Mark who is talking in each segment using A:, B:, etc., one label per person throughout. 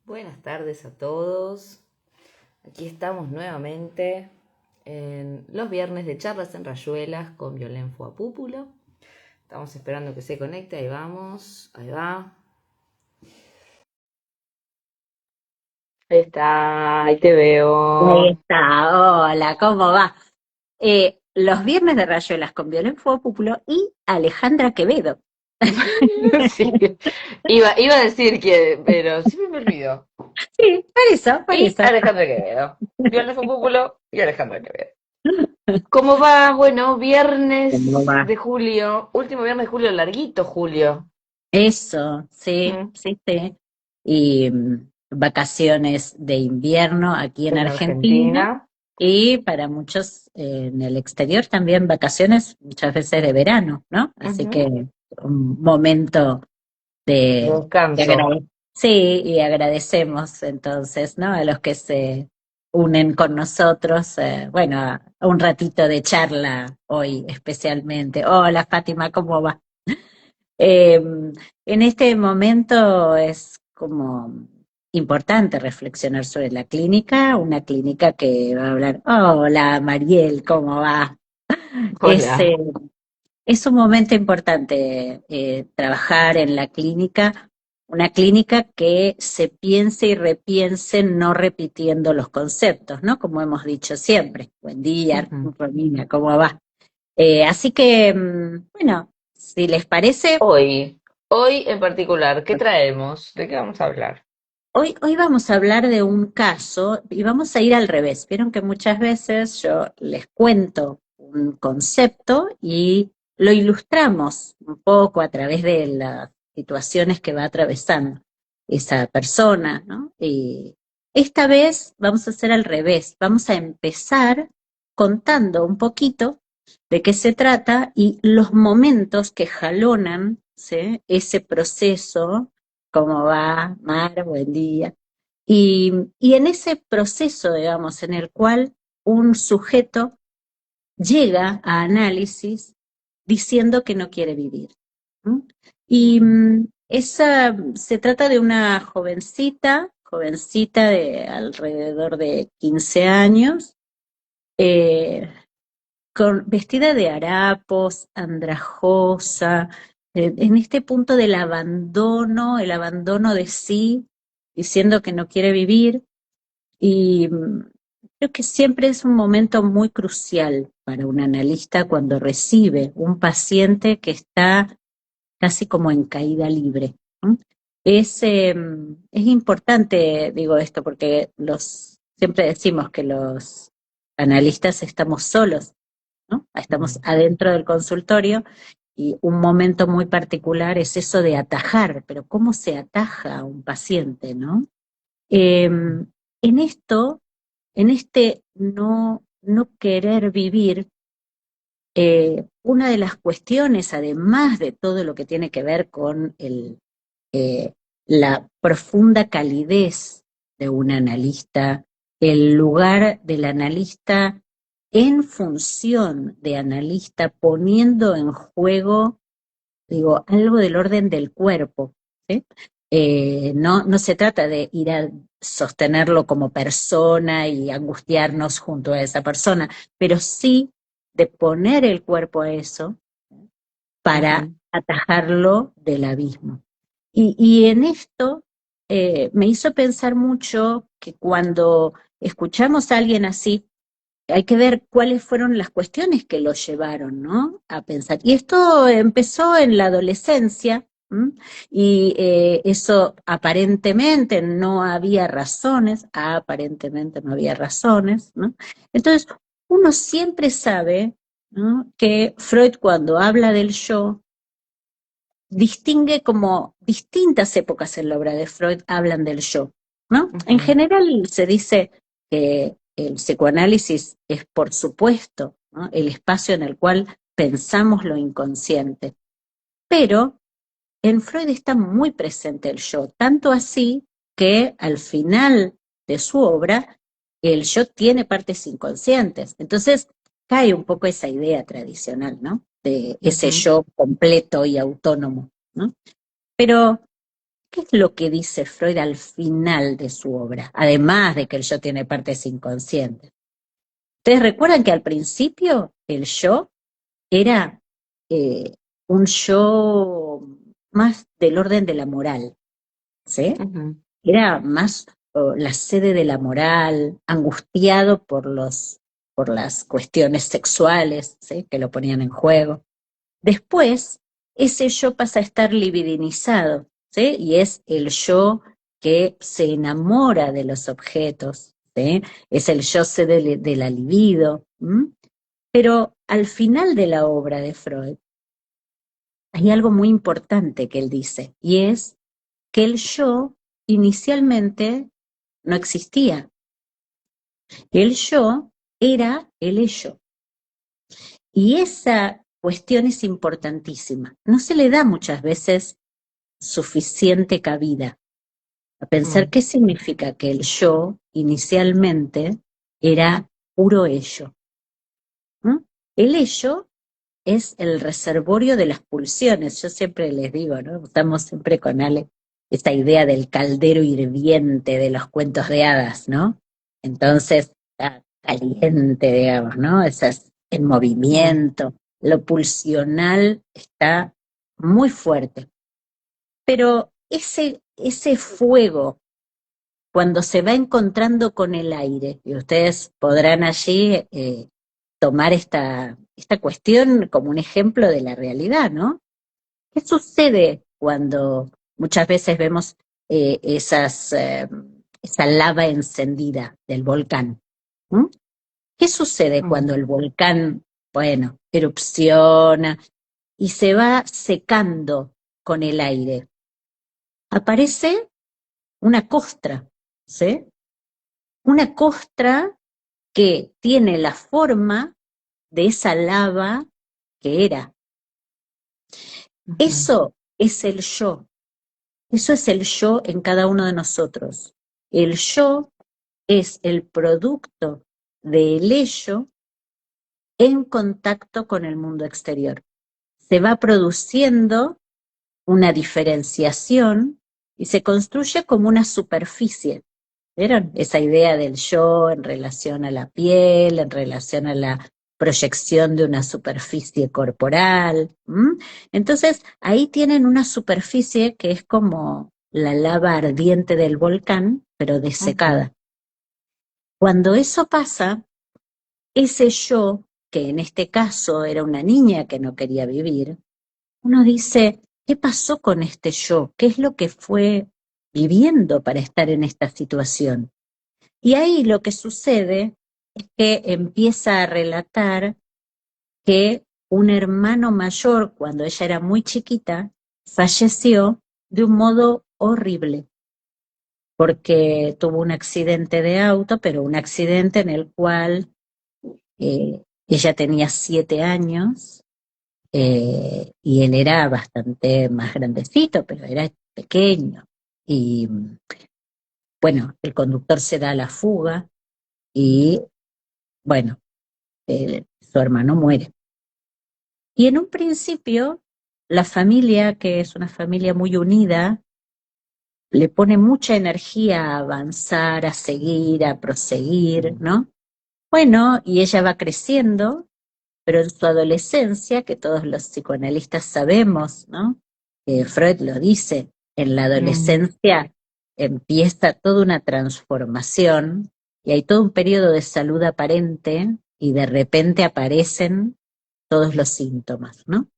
A: Buenas tardes a todos. Aquí estamos nuevamente en los viernes de charlas en Rayuelas con Violén Fuapúpulo. Estamos esperando que se conecte. Ahí vamos. Ahí va. Ahí está. Ahí te
B: Ahí
A: veo.
B: está, hola, ¿cómo va? Los viernes de Rayuelas con Violén Fuopulo y Alejandra Quevedo.
A: Sí. Iba a decir que, pero siempre me olvido.
B: Sí, por eso, por
A: Y
B: eso.
A: Alejandra Quevedo. Violén Fuapúpulo y Alejandra Quevedo. ¿Cómo va? Bueno,
B: ¿Cómo
A: viernes
B: va?
A: de julio. Último viernes de julio, larguito julio.
B: Eso, sí,
A: Mm.
B: sí, sí. Y vacaciones de invierno aquí en
A: En
B: Argentina
A: Argentina.
B: y para muchos en el exterior también vacaciones muchas veces de verano, ¿no? Así
A: Ujú.
B: que un momento de
A: Descanso.
B: sí, y agradecemos entonces, ¿no? A los que se unen con nosotros, bueno, a un ratito de charla hoy especialmente. Hola Fátima, ¿cómo va? Eh, en este momento es como importante reflexionar sobre la clínica, una clínica que va a hablar, hola Mariel, ¿cómo va? Es,
A: Hola.
B: es un momento importante trabajar en la clínica, una clínica que se piense y repiense no repitiendo los conceptos, ¿no? Como hemos dicho siempre. Buen día,
A: Ujú.
B: Romina, ¿cómo va? Así que, bueno, si les parece,
A: Hoy en particular, ¿qué traemos? ¿De qué vamos a hablar?
B: hoy vamos a hablar de un caso y vamos a ir al revés. Vieron que muchas veces yo les cuento un concepto y lo ilustramos un poco a través de las situaciones que va atravesando esa persona, ¿no? Y esta vez vamos a hacer al revés. Vamos a empezar contando un poquito de qué se trata y los momentos que jalonan, ¿sí?, ese proceso. ¿Cómo va, Mar? Buen día. Y en ese proceso, digamos, en el cual un sujeto llega a análisis diciendo que no quiere vivir. ¿No? Y
A: Ujú.
B: esa se trata de una jovencita de alrededor de 15 años, eh, vestida de harapos, andrajosa, en este punto del abandono, el abandono de sí, diciendo que no quiere vivir. Y creo que siempre es un momento muy crucial para un analista cuando recibe un paciente que está casi como en caída libre, ¿no? Es importante, digo esto, porque siempre decimos que los analistas estamos solos, ¿no? Estamos
A: Mm.
B: adentro del consultorio y un momento muy particular es eso de atajar, pero ¿cómo se ataja a un paciente, no? En esto, en este no querer vivir, una de las cuestiones, además de todo lo que tiene que ver con eh, la profunda calidez de un analista, el lugar del analista en función de analista, poniendo en juego, digo, algo del orden del cuerpo, ¿sí? No se trata de ir a sostenerlo como persona y angustiarnos junto a esa persona, pero sí de poner el cuerpo a eso para
A: Ujú.
B: atajarlo del abismo. Y en esto me hizo pensar mucho que cuando escuchamos a alguien así, hay que ver cuáles fueron las cuestiones que lo llevaron, ¿no?, a pensar. Y esto empezó en la adolescencia, ¿m? Y eso aparentemente no había razones, aparentemente no había razones, ¿no? Entonces, uno siempre sabe, ¿no?, que Freud cuando habla del yo, distingue como distintas épocas en la obra de Freud hablan del yo, ¿no? En
A: Ujú.
B: general se dice que el psicoanálisis es, por supuesto, ¿no?, el espacio en el cual pensamos lo inconsciente, pero en Freud está muy presente el yo, tanto así que al final de su obra el yo tiene partes inconscientes. Entonces cae un poco esa idea tradicional, ¿no?, de ese
A: Ujú.
B: yo completo y autónomo, ¿no? Pero ¿Qué es lo que dice Freud al final de su obra? Además de que el yo tiene partes inconscientes. ¿Ustedes recuerdan que al principio el yo era eh, un yo más del orden de la moral, ¿sí?
A: Ujú,
B: Era más la sede de la moral, angustiado por las cuestiones sexuales, ¿sí? Que lo ponían en juego. Después, ese yo pasa a estar libidinizado, ¿sí? Y es el yo que se enamora de los objetos, ¿sí? Es el yo de la libido. ¿M? Pero al final de la obra de Freud hay algo muy importante que él dice, y es que el yo inicialmente no existía. El yo era el ello. Y esa cuestión es importantísima. No se le da muchas veces suficiente cabida a pensar
A: mm,
B: qué significa que el yo inicialmente era puro ello. ¿Mm? El ello es el reservorio de las pulsiones. Yo siempre les digo, ¿no? Estamos siempre con Ale, esta idea del caldero hirviente de los cuentos de hadas, ¿no? Entonces, está caliente, digamos, ¿no? Esas en
A: mm,
B: movimiento. Lo pulsional está muy fuerte. Pero ese fuego, cuando se va encontrando con el aire, y ustedes podrán allí tomar esta cuestión como un ejemplo de la realidad, ¿no? ¿Qué sucede cuando muchas veces vemos esa lava encendida del volcán? ¿Mm? ¿Qué sucede
A: mm,
B: cuando el volcán, bueno, erupciona y se va secando con el aire? Aparece una costra, ¿sí? Una costra que tiene la forma de esa lava que era.
A: ujú,
B: Eso es el yo. Eso es el yo en cada uno de nosotros. El yo es el producto del ello en contacto con el mundo exterior. Se va produciendo una diferenciación y se construye como una superficie. ¿Vieron? Esa idea del yo en relación a la piel, en relación a la proyección de una superficie corporal. ¿M? Entonces, ahí tienen una superficie que es como la lava ardiente del volcán, pero
A: ujú,
B: desecada. Cuando eso pasa, ese yo, que en este caso era una niña que no quería vivir, uno dice, ¿qué pasó con este yo? ¿Qué es lo que fue viviendo para estar en esta situación? Y ahí lo que sucede es que empieza a relatar que un hermano mayor, cuando ella era muy chiquita, falleció de un modo horrible, porque tuvo un accidente de auto, pero un accidente en el cual ella tenía 7 años y él era bastante más grandecito, pero era pequeño. Y bueno, el conductor se da a la fuga y bueno, su hermano muere. Y en un principio, la familia, que es una familia muy unida, le pone mucha energía a avanzar, a seguir, a proseguir, ¿no? Bueno, y ella va creciendo, pero en su adolescencia, que todos los psicoanalistas sabemos, ¿no? Freud lo dice, en la
A: mm,
B: adolescencia empieza toda una transformación y hay todo un periodo de salud aparente y de repente aparecen todos los síntomas, ¿no?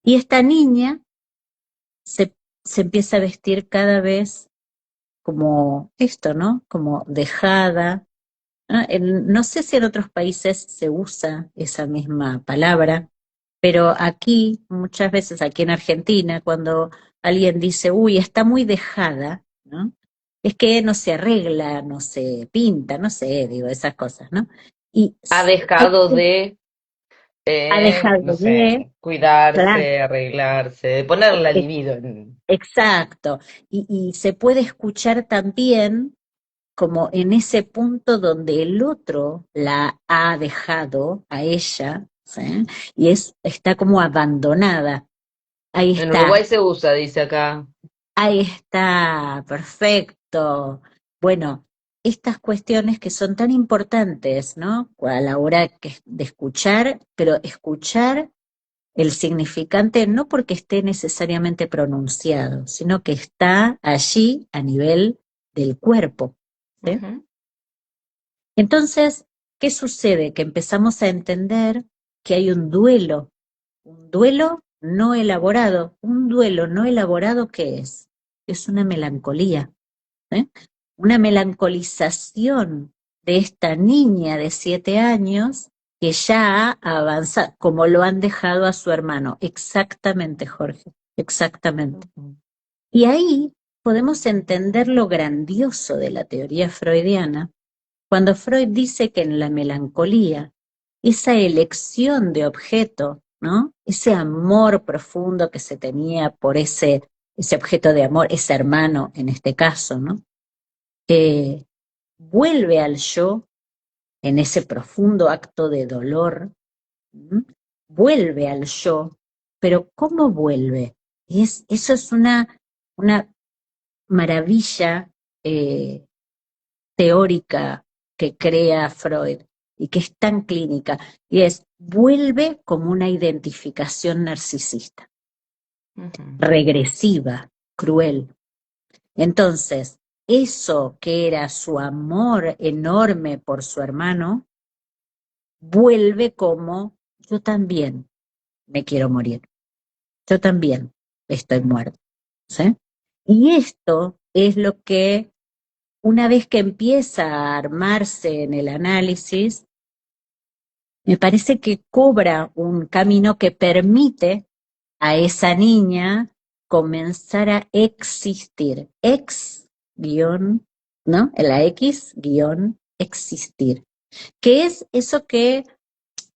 B: Y esta niña se, se empieza a vestir cada vez como esto, ¿no? Como dejada. ¿No? No sé si en otros países se usa esa misma palabra, pero aquí, muchas veces aquí en Argentina, cuando alguien dice, uy, está muy dejada, ¿no? Es que no se arregla, no se pinta, no sé, digo, esas cosas, ¿no? Y
A: ha dejado de,
B: ha dejado
A: no
B: de,
A: sé,
B: claro,
A: cuidarse, arreglarse, de poner la libido en...
B: exacto, y se puede escuchar también como en ese punto donde el otro la ha dejado a ella, ¿sí? Y está como abandonada. Ahí
A: En
B: está,
A: Uruguay se usa, dice acá.
B: Ahí está, perfecto. Bueno, estas cuestiones que son tan importantes, ¿no? A la hora de escuchar, pero escuchar el significante no porque esté necesariamente pronunciado, sino que está allí a nivel del cuerpo, ¿sí?
A: Ujú,
B: Entonces, ¿qué sucede? Que empezamos a entender que hay un duelo no elaborado. Un duelo no elaborado, ¿qué es? Es una melancolía, ¿eh? Una melancolización de esta niña de 7 años que ya ha avanzado, como lo han dejado a su hermano. Exactamente, Jorge, exactamente.
A: ujú,
B: Y ahí podemos entender lo grandioso de la teoría freudiana, cuando Freud dice que en la melancolía, esa elección de objeto, ¿no? Ese amor profundo que se tenía por ese objeto de amor, ese hermano en este caso, ¿no? Eh, Vuelve al yo en ese profundo acto de dolor, ¿m? Vuelve al yo, pero ¿cómo vuelve? Eso es una maravilla eh, teórica que crea Freud y que es tan clínica, y es, vuelve como una identificación narcisista,
A: ujú,
B: regresiva, cruel. Entonces, eso que era su amor enorme por su hermano, vuelve como yo también me quiero morir, yo también estoy muerto, ¿sí? Y esto es lo que, una vez que empieza a armarse en el análisis, me parece que cobra un camino que permite a esa niña comenzar a existir. Guión, ¿no? La X guión existir. Que es eso que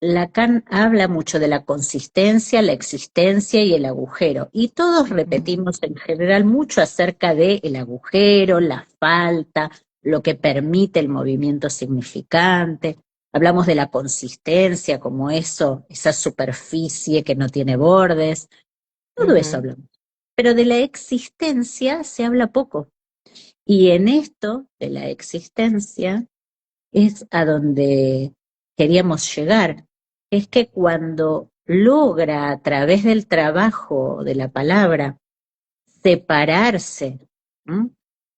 B: Lacan habla mucho de la consistencia, la existencia y el agujero. Y todos
A: ujú,
B: repetimos en general mucho acerca de el agujero, la falta, lo que permite el movimiento significante. Hablamos de la consistencia como eso, esa superficie que no tiene bordes. Todo eso
A: ujú,
B: hablamos. Pero de la existencia se habla poco. Y en esto de la existencia es a donde queríamos llegar. Es que cuando logra a través del trabajo de la palabra separarse, ¿m?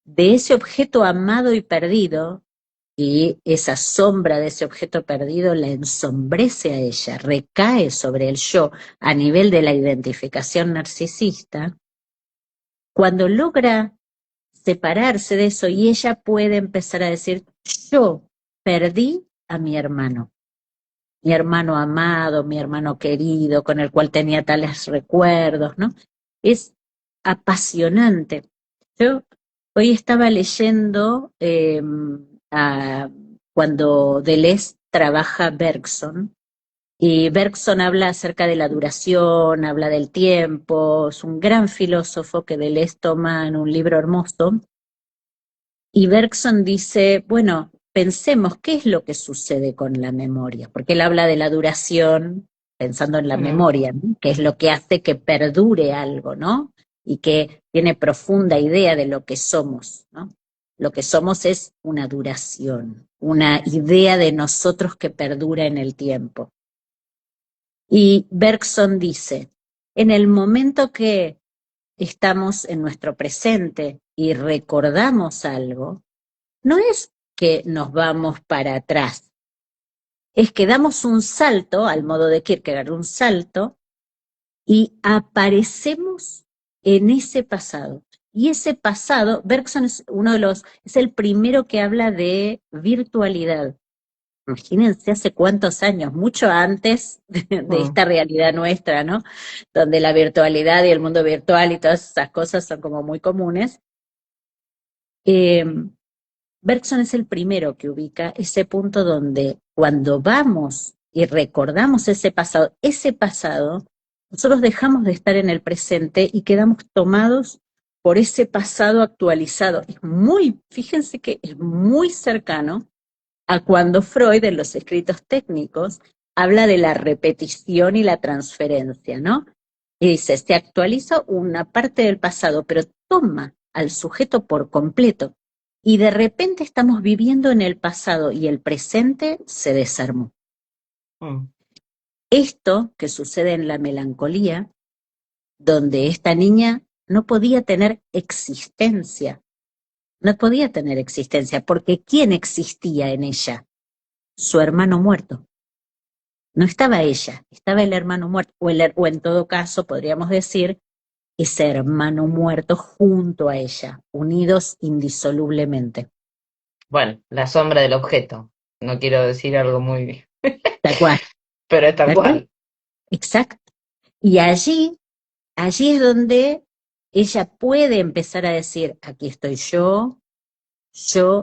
B: de ese objeto amado y perdido, y esa sombra de ese objeto perdido la ensombrece a ella, recae sobre el yo a nivel de la identificación narcisista, cuando logra separarse de eso y ella puede empezar a decir, yo perdí a mi hermano amado, mi hermano querido, con el cual tenía tales recuerdos, ¿no? Es apasionante. Yo hoy estaba leyendo cuando Deleuze trabaja Bergson, y Bergson habla acerca de la duración, habla del tiempo, es un gran filósofo que Deleuze toma en un libro hermoso, y Bergson dice, bueno, pensemos qué es lo que sucede con la memoria, porque él habla de la duración, pensando en la
A: ujú,
B: memoria, ¿no? Que es lo que hace que perdure algo, ¿no? Y que tiene profunda idea de lo que somos, ¿no? Lo que somos es una duración, una idea de nosotros que perdura en el tiempo. Y Bergson dice, en el momento que estamos en nuestro presente y recordamos algo, no es que nos vamos para atrás, es que damos un salto, al modo de Kierkegaard, un salto, y aparecemos en ese pasado. Y ese pasado, Bergson es es el primero que habla de virtualidad. Imagínense hace cuántos años, mucho antes de
A: ujú,
B: esta realidad nuestra, ¿no? Donde la virtualidad y el mundo virtual y todas esas cosas son como muy comunes. Eh, Bergson es el primero que ubica ese punto donde cuando vamos y recordamos ese pasado, nosotros dejamos de estar en el presente y quedamos tomados por ese pasado actualizado. Fíjense que es muy cercano a cuando Freud en los escritos técnicos habla de la repetición y la transferencia, ¿no? Y dice, se actualiza una parte del pasado, pero toma al sujeto por completo. Y de repente estamos viviendo en el pasado y el presente se desarmó.
A: Mm.
B: Esto que sucede en la melancolía, donde esta niña no podía tener existencia, no podía tener existencia, porque ¿quién existía en ella? Su hermano muerto. No estaba ella, estaba el hermano muerto, o en todo caso podríamos decir ese hermano muerto junto a ella, unidos indisolublemente.
A: Bueno, la sombra del objeto. No quiero decir algo muy...
B: Tal cual,
A: pero es tal
B: tal cual,
A: cual.
B: exacto. Y allí es donde ella puede empezar a decir, aquí estoy yo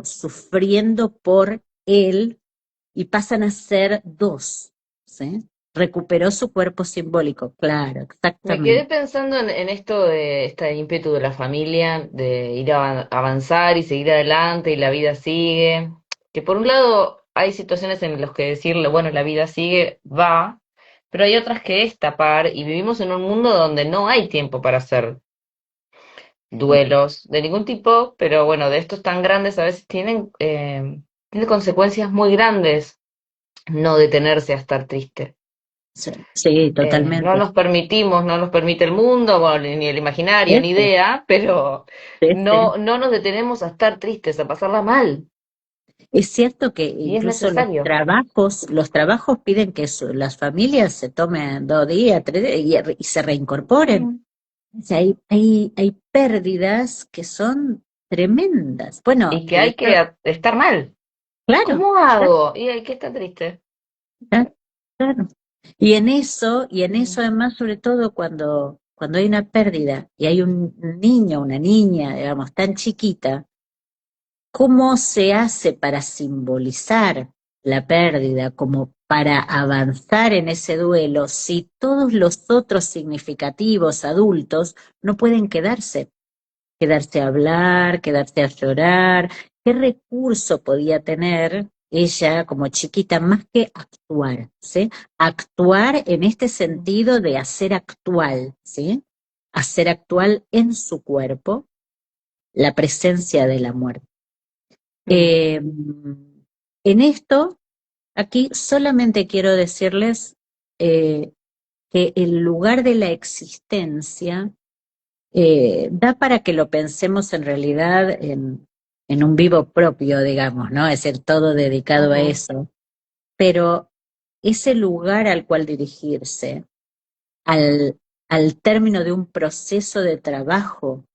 B: sufriendo por él, y pasan a ser dos, ¿sí? Recuperó su cuerpo simbólico, claro,
A: Me quedé
B: exactamente.
A: pensando en esto de este ímpetu de la familia, de ir a avanzar y seguir adelante y la vida sigue. Que por un lado hay situaciones en las que decirle, bueno, la vida sigue, va, pero hay otras que es tapar y vivimos en un mundo donde no hay tiempo para hacer duelos de ningún tipo, pero bueno, de estos tan grandes a veces tiene consecuencias muy grandes no detenerse a estar triste.
B: Sí, sí,
A: No
B: totalmente.
A: nos permitimos, no nos permite el mundo, bueno, ni el imaginario, ni
B: Este,
A: idea, pero
B: este.
A: no nos detenemos a estar tristes, a pasarla mal,
B: Es cierto que
A: y es
B: incluso
A: necesario.
B: los trabajos piden que las familias se tomen 2 días, 3 días y se reincorporen.
A: Mm.
B: O sea, hay pérdidas que son tremendas. Bueno,
A: Y que
B: de
A: hay que
B: hecho,
A: estar mal.
B: claro,
A: ¿Cómo
B: claro,
A: hago? Y hay que estar triste.
B: claro, claro. Y en eso además, sobre todo cuando hay una pérdida y hay un niño, una niña, digamos, tan chiquita, ¿cómo se hace para simbolizar la pérdida, como para avanzar en ese duelo, si todos los otros significativos adultos no pueden quedarse a hablar, quedarse a llorar? ¿Qué recurso podía tener ella como chiquita más que actuar, ¿sí? Actuar en este sentido de hacer actual, ¿sí? Hacer actual en su cuerpo la presencia de la muerte.
A: Mm.
B: En esto, aquí solamente quiero decirles eh, que el lugar de la existencia da para que lo pensemos en realidad en un vivo propio, digamos, ¿no? Es decir, todo dedicado a
A: Ujú.
B: eso. Pero ese lugar al cual dirigirse, al, al término de un proceso de trabajo,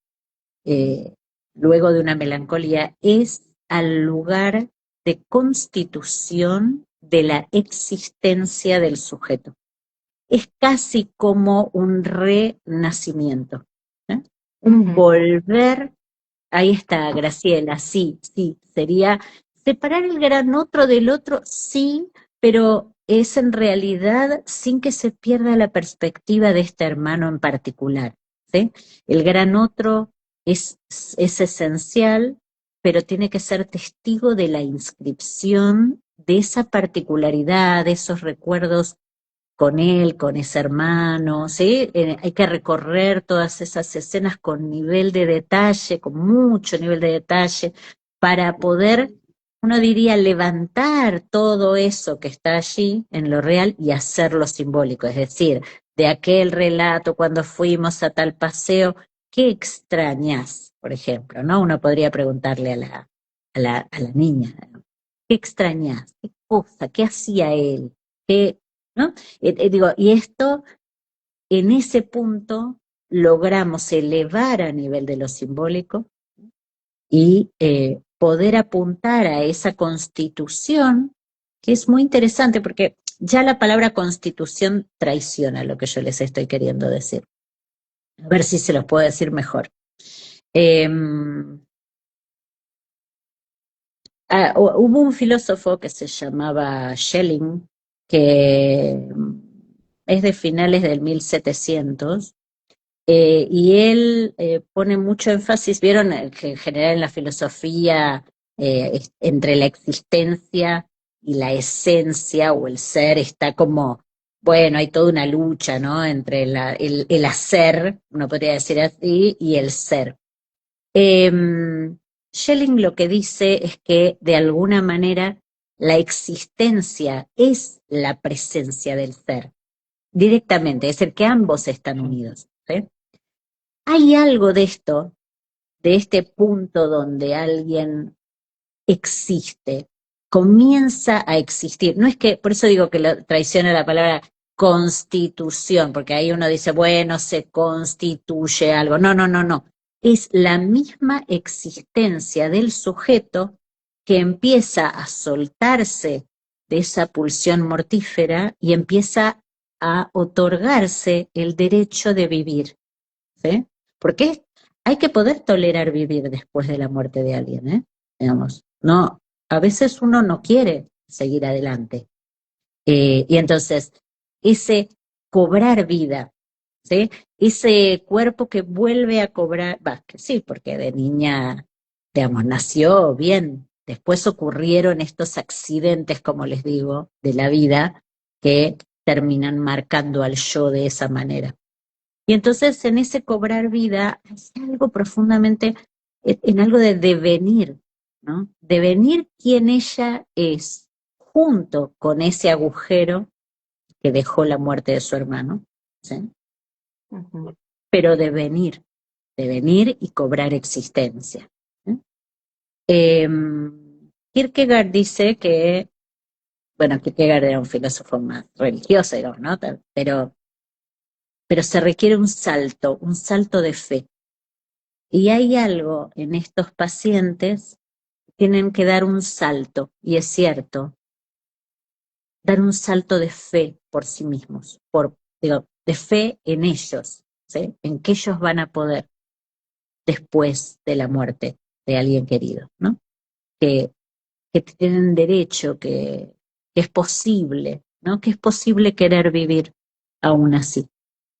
B: eh, luego de una melancolía, es al lugar de constitución de la existencia del sujeto. Es casi como un renacimiento, ¿eh? Un
A: Ujú.
B: volver. Ahí está, Graciela, sí, sí, sería separar el gran otro del otro, sí, pero es en realidad sin que se pierda la perspectiva de este hermano en particular, ¿sí? El gran otro es esencial, pero tiene que ser testigo de la inscripción de esa particularidad, de esos recuerdos con él, con ese hermano, ¿sí? Hay que recorrer todas esas escenas con nivel de detalle, con mucho nivel de detalle, para poder, uno diría, levantar todo eso que está allí en lo real y hacerlo simbólico. Es decir, de aquel relato cuando fuimos a tal paseo, ¿qué extrañas, por ejemplo? ¿No? Uno podría preguntarle a la niña, ¿no? ¿Qué extrañas? ¿Qué cosa? ¿Qué hacía él? ¿Qué, ¿no? Digo, y esto, en ese punto, logramos elevar a nivel de lo simbólico y poder apuntar a esa constitución, que es muy interesante porque ya la palabra constitución traiciona lo que yo les estoy queriendo decir. A ver si se los puedo decir mejor. Eh, Hubo un filósofo que se llamaba Schelling, que es de finales del 1700. Y él pone mucho énfasis, vieron que en general en la filosofía, entre la existencia y la esencia o el ser está como bueno, hay toda una lucha, ¿no? Entre el hacer, uno podría decir así, y el ser. Schelling lo que dice es que de alguna manera la existencia es la presencia del ser, directamente, es decir, que ambos están unidos. ¿Sí? Hay algo de esto, de este punto donde alguien existe, comienza a existir. No es que, por eso digo que traiciona la palabra constitución, porque ahí uno dice, bueno, se constituye algo. No, no, no, no. Es la misma existencia del sujeto que empieza a soltarse de esa pulsión mortífera y empieza a otorgarse el derecho de vivir. ¿Sí? Porque hay que poder tolerar vivir después de la muerte de alguien, ¿eh? Digamos, no, a veces uno no quiere seguir adelante. Y entonces, ese cobrar vida, ¿sí? Ese cuerpo que vuelve a cobrar, que sí, porque de niña, digamos, nació bien. Después ocurrieron estos accidentes, como les digo, de la vida, que terminan marcando al yo de esa manera. Y entonces en ese cobrar vida es algo profundamente, en algo de devenir, ¿no? Devenir quien ella es, junto con ese agujero que dejó la muerte de su hermano, ¿sí?
A: Ujú.
B: Pero devenir y cobrar existencia. ¿Sí? Eh, Kierkegaard dice que, bueno, Kierkegaard era un filósofo más religioso, ¿no? Pero se requiere un salto de fe. Y hay algo en estos pacientes, tienen que dar un salto, y es cierto, dar un salto de fe por sí mismos, digo, de fe en ellos, ¿sí? En que ellos van a poder después de la muerte de alguien querido, ¿no? Que, que tienen derecho, que es posible, ¿no? Que es posible querer vivir aún así,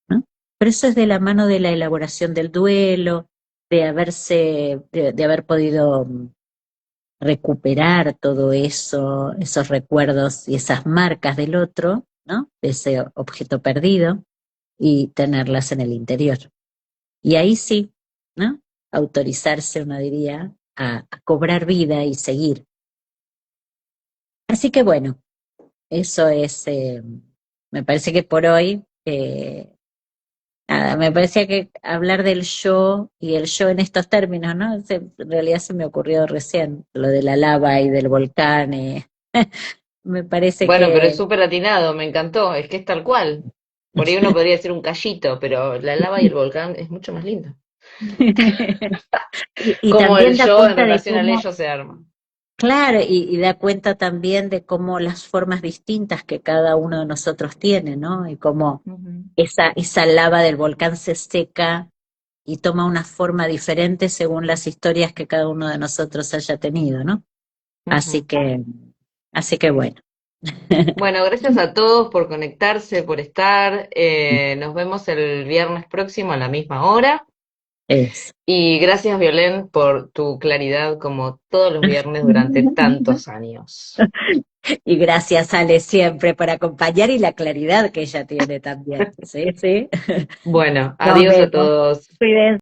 B: ¿no? Pero eso es de la mano de la elaboración del duelo, de haber podido recuperar todo eso, esos recuerdos y esas marcas del otro, ¿no? De ese objeto perdido y tenerlas en el interior. Y ahí sí, ¿no? Autorizarse, uno diría, a cobrar vida y seguir. Así que bueno, eso es, me parece que por hoy, nada, me parecía que hablar del yo y el yo en estos términos, ¿no? En realidad se me ocurrió recién, lo de la lava y del volcán. Me parece
A: Bueno, pero es
B: que
A: súper atinado, me encantó, es que es tal cual. Por ahí uno podría decir un callito, pero la lava y el volcán es mucho más lindo.
B: y
A: Como el
B: también da
A: yo en
B: cuenta de
A: relación al
B: cómo,
A: ello se arma.
B: claro, y da cuenta también de cómo las formas distintas que cada uno de nosotros tiene, ¿no? Y cómo
A: Ujú,
B: esa lava del volcán se seca y toma una forma diferente según las historias que cada uno de nosotros haya tenido, ¿no? Así
A: ujú.
B: que, así que bueno.
A: Bueno, gracias a todos por conectarse, por estar. Nos vemos el viernes próximo a la misma hora.
B: Es.
A: Y gracias, Violén, por tu claridad como todos los viernes durante tantos años.
B: Y gracias, Ale, siempre por acompañar y la claridad que ella tiene también. Sí, sí.
A: Bueno,
B: Nos
A: adiós a
B: vemos.
A: todos.
B: Cuídense.